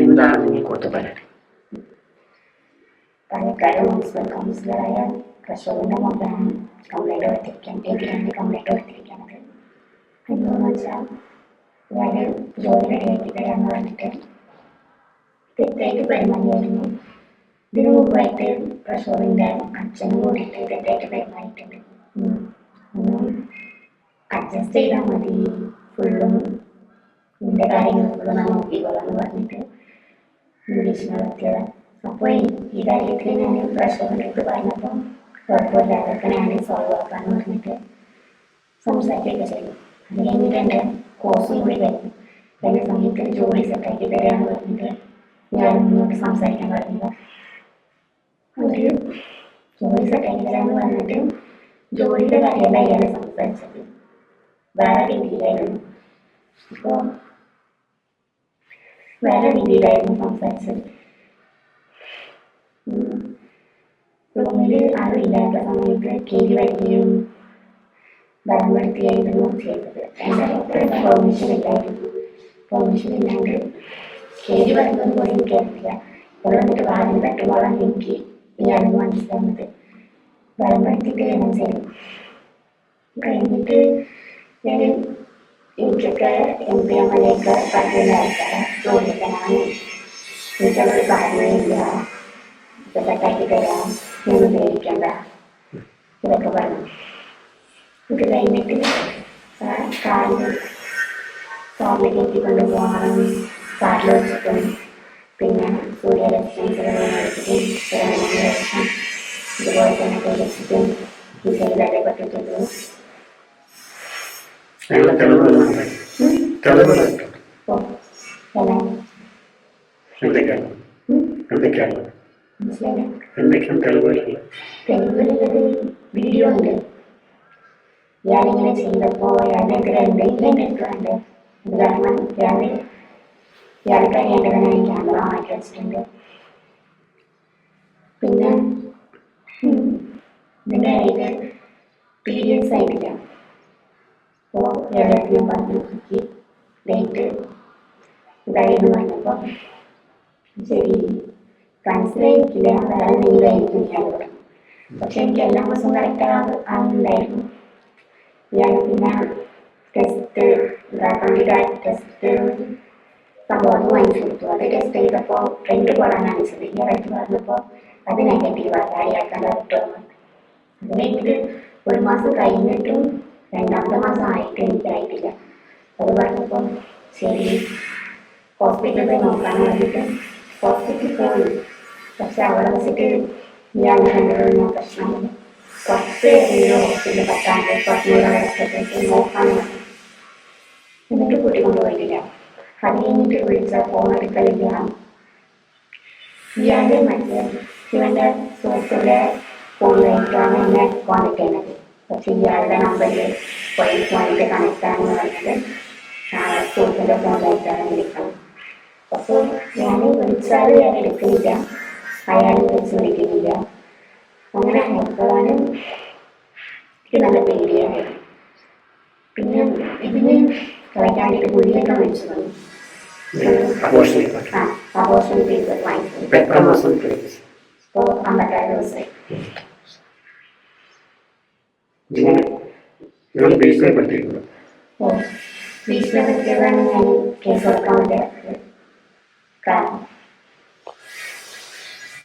എന്താണ് നിങ്ങൾ കൊടുത്ത പരാതി? പാലക്കാട് മുനിസിപ്പൽ കൗൺസിലറായ പ്രശോഭന്റെ മകനാണ് എതിരാണ് കംപ്ലൈന്റ് കൊടുത്തിരിക്കുന്നത്. എന്താണെന്ന് വെച്ചാൽ ഞാൻ ജോലി റെഡിയാക്കി തരാമെന്ന് പറഞ്ഞിട്ട് തെറ്റായിട്ട് പെരുമാറിയായിരുന്നു. ഇതിനു മുമ്പായിട്ട് പ്രശോഭന്റെ അച്ഛനും കൂടിയിട്ട് തെറ്റായിട്ട് പെരുമാറിയിട്ടുണ്ട്. ഒന്ന് അഡ്ജസ്റ്റ് ചെയ്താൽ മതി, ഫുള്ളും നിന്റെ കാര്യങ്ങൾ ഫുള്ളും ഞാൻ നോക്കിക്കോളാം എന്ന് പറഞ്ഞിട്ട് ഭീഷണി നടത്തിയത്. അപ്പോൾ ഈ കാര്യത്തിൽ ഞാൻ പ്രശോഭൻ്റെ അടുത്ത് പറഞ്ഞപ്പോൾ കുഴപ്പമില്ല, അതൊക്കെ ഞാൻ സോൾവ് ആക്കാന്ന് പറഞ്ഞിട്ട് സംസാരിക്കുകയൊക്കെ ചെയ്തു. അത് കഴിഞ്ഞിട്ട് എൻ്റെ കോഴ്സും കൂടി കഴിഞ്ഞു. കഴിഞ്ഞ സമയത്ത് ജോലി സെറ്റാക്കി തരാമെന്ന് പറഞ്ഞിട്ട് ഞാൻ മുന്നോട്ട് സംസാരിക്കാൻ പറഞ്ഞില്ല. അവർ ജോലി സെറ്റാക്കി തരാമെന്ന് പറഞ്ഞിട്ട് ജോലിയുടെ കാര്യമല്ല ഇയാളെ സംസാരിച്ചത്, വേറെ രീതിയിലായിരുന്നു. അപ്പോൾ വേറെ രീതിയിലായിരുന്നു സംസാരിച്ചത്. റൂമിൽ ആരും ഇല്ലാത്ത സമയത്ത് കേരി വരികയും ബലം വരുത്തുകയായിരുന്നു ചെയ്തത്. എൻ്റെ പെർമിഷൻ ഇല്ലായിരുന്നു. പെർമിഷൻ ഇല്ലാണ്ട് കേരി വരുന്നത് പോലും എനിക്കറിയില്ല. ഇവിടെ വന്നിട്ട് വാതിൽ തട്ടുമ്പോഴാണ് എനിക്ക് ഇയാളെന്ന് മനസ്സിലാകുന്നത്. ബലം വരുത്തിയിട്ട് ഞാൻ ചെയ്യും. കഴിഞ്ഞിട്ട് ഞാൻ എനിക്കൊക്കെ MP MLA ഒക്കെ പറഞ്ഞ ആൾക്കാരെ ചോദിക്കാനാണ് എനിക്കതൊരു കാര്യമില്ല, സെറ്റാക്കി തരാം, നിങ്ങൾ പേടിക്കണ്ട, ഇതൊക്കെ പറഞ്ഞു. ഇത് കഴിഞ്ഞിട്ട് കാറിൽ കയറ്റിക്കൊണ്ട് പോകണം, കാറിൽ വെച്ചിട്ടും പിന്നെ സൂര്യരക്ഷണം ഇതുപോലെ തന്നെ കഴിച്ചിട്ടും ഈ ചെയ്തതേ പറ്റിയിട്ടുള്ളൂ. വീഡിയോ ഉണ്ട്. ഞാനിങ്ങനെ ചെയ്തപ്പോ ഞാനെതിരെ എന്തെങ്കിലും എടുക്കുന്നുണ്ട്. അത് കാരണം ഇയാൾക്ക് അറിയേണ്ടത് ഞാൻ ക്യാമറ മാറ്റി വെച്ചിട്ടുണ്ട്. പിന്നെ ഇതിൻ്റെ ഇടയിൽ പീരിയഡ്സ് ആയിട്ടില്ല. അപ്പോൾ ഇയാളെടുത്ത് ഞാൻ പറഞ്ഞു നോക്കി ഡേറ്റ് ഇതായിരുന്നു പറഞ്ഞപ്പോൾ ശരി കൺസിലായിരിക്കില്ല, വേറെ എന്തെങ്കിലും ആയിരിക്കും ഇയാൾ പറഞ്ഞു. പക്ഷെ എനിക്ക് എല്ലാ ദിവസവും കറക്റ്റ് ആവുന്നുണ്ടായിരുന്നു. ഇയാൾ പിന്നെ ടെസ്റ്റ് ടെസ്റ്റ് സംഭവം അത് വാങ്ങിച്ചു കൊടുത്തു. അത് ടെസ്റ്റ് ചെയ്തപ്പോൾ 2 കോളാണ് കാണിച്ചത്. ഇയാളെടുത്ത് പറഞ്ഞപ്പോൾ അത് നെഗറ്റീവാണ്, അയാൾക്കാൻ ഡോക്ടർ. അത് കഴിഞ്ഞിട്ട് 1 മാസം കഴിഞ്ഞിട്ടും 2ാമത്തെ മാസം ആയിട്ട് എനിക്കായിട്ടില്ല. അത് പറഞ്ഞപ്പോൾ ശരി ഹോസ്പിറ്റലിൽ പോയി നോക്കാമെന്ന് പറഞ്ഞിട്ട് ഹോസ്പിറ്റലിൽ പോയി. പക്ഷെ അവിടെ വെച്ചിട്ട് ഇയാൾ കണ്ടത് പ്രശ്നമാണ്. കുറച്ച് ഹോസ്പിറ്റലിൽ 10,000 നോക്കാമെന്ന് പറഞ്ഞു. എന്നിട്ട് കൂട്ടിക്കൊണ്ടുപോയിട്ടില്ല. അത് കഴിഞ്ഞിട്ട് വിളിച്ചാൽ ഫോൺ എടുക്കലില്ല. ഇയാളുടെ മറ്റേ ഇവൻ്റെ സുഹൃത്തിൻ്റെ ഫോണിലായിട്ടാണ് എന്നെ കോൺടാക്ട് ചെയ്യുന്നത്. പക്ഷെ ഇയാളുടെ നമ്പറിൽ ഫോണിൽ കണക്ട് ആണെന്ന് പറഞ്ഞിട്ട് സുഹൃത്തിൻ്റെ ഫോണിലായിട്ടാണ് വിളിക്കുന്നത്. അപ്പോൾ ഞാൻ വിളിച്ചാൽ ഞാൻ എടുക്കുന്നില്ല, അയാൾ വിളിക്കുന്നില്ല. അങ്ങനെ ആയപ്പോഴാണ് എനിക്ക് നല്ല പേടിയായത്. പിന്നെ ഇതിന് കളയ്ക്കാൻ വേണ്ടിയിട്ട് ഗുളിയൊക്കെ മേടിച്ചു തന്നു. അബോർഷൻ പേപ്പർ വാങ്ങിച്ചു. ഇപ്പോൾ 56 ദിവസമായി. ഭീഷണിപ്പെടുത്തിയതാണ് ഞാൻ കേസ് കൊടുക്കാൻ വേണ്ടി കാരണം.